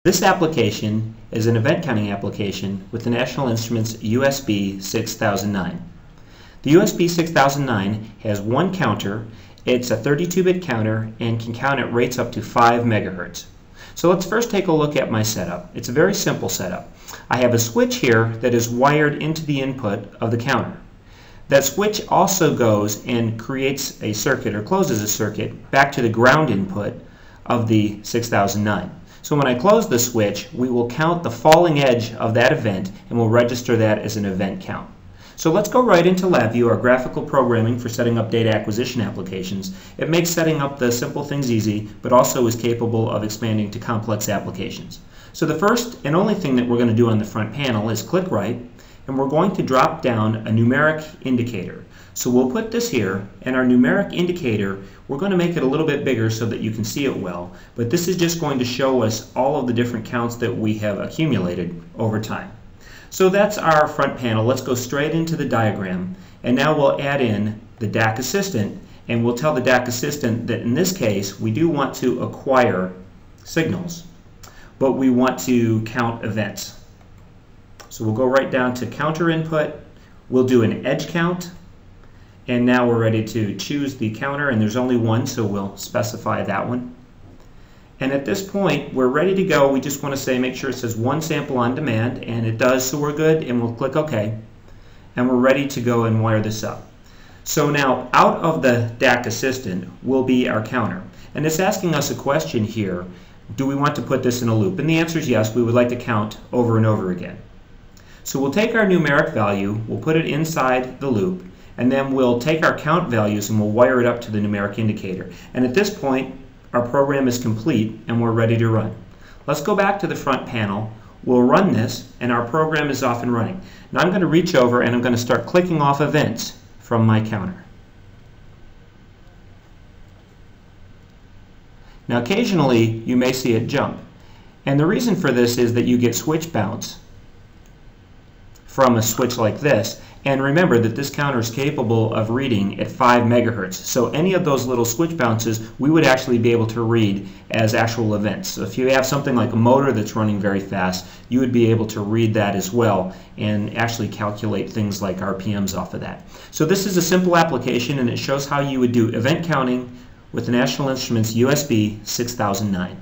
This application is an event counting application with the National Instruments USB 6009. The USB 6009 has one counter. It's a 32-bit counter and can count at rates up to 5 megahertz. So let's first take a look at my setup. It's a very simple setup. I have a switch here that is wired into the input of the counter. That switch also goes and creates a circuit or closes a circuit back to the ground input of the 6009. So when I close the switch, we will count the falling edge of that event and we'll register that as an event count. So let's go right into LabVIEW, our graphical programming for setting up data acquisition applications. It makes setting up the simple things easy, but also is capable of expanding to complex applications. So the first and only thing that we're going to do on the front panel is click right, and we're going to drop down a numeric indicator. So we'll put this here, and our numeric indicator, we're going to make it a little bit bigger so that you can see it well, but this is just going to show us all of the different counts that we have accumulated over time. So that's our front panel. Let's go straight into the diagram, and now we'll add in the DAC Assistant, and we'll tell the DAC Assistant that in this case we do want to acquire signals, but we want to count events. So we'll go right down to counter input, we'll do an edge count, and now we're ready to choose the counter, and there's only one, so we'll specify that one. And at this point, we're ready to go. We just want to say, make sure it says one sample on demand, and it does, so we're good, and we'll click OK. And we're ready to go and wire this up. So now, out of the DAC Assistant will be our counter. And it's asking us a question here, do we want to put this in a loop? And the answer is yes, we would like to count over and over again. So we'll take our numeric value, we'll put it inside the loop, and then we'll take our count values and we'll wire it up to the numeric indicator. And at this point, our program is complete and we're ready to run. Let's go back to the front panel. We'll run this and our program is off and running. Now I'm going to reach over and I'm going to start clicking off events from my counter. Now occasionally you may see it jump. And the reason for this is that you get switch bounce from a switch like this. And remember that this counter is capable of reading at 5 megahertz. So any of those little switch bounces we would actually be able to read as actual events. So if you have something like a motor that's running very fast, you would be able to read that as well and actually calculate things like RPMs off of that. So this is a simple application and it shows how you would do event counting with the National Instruments USB 6009.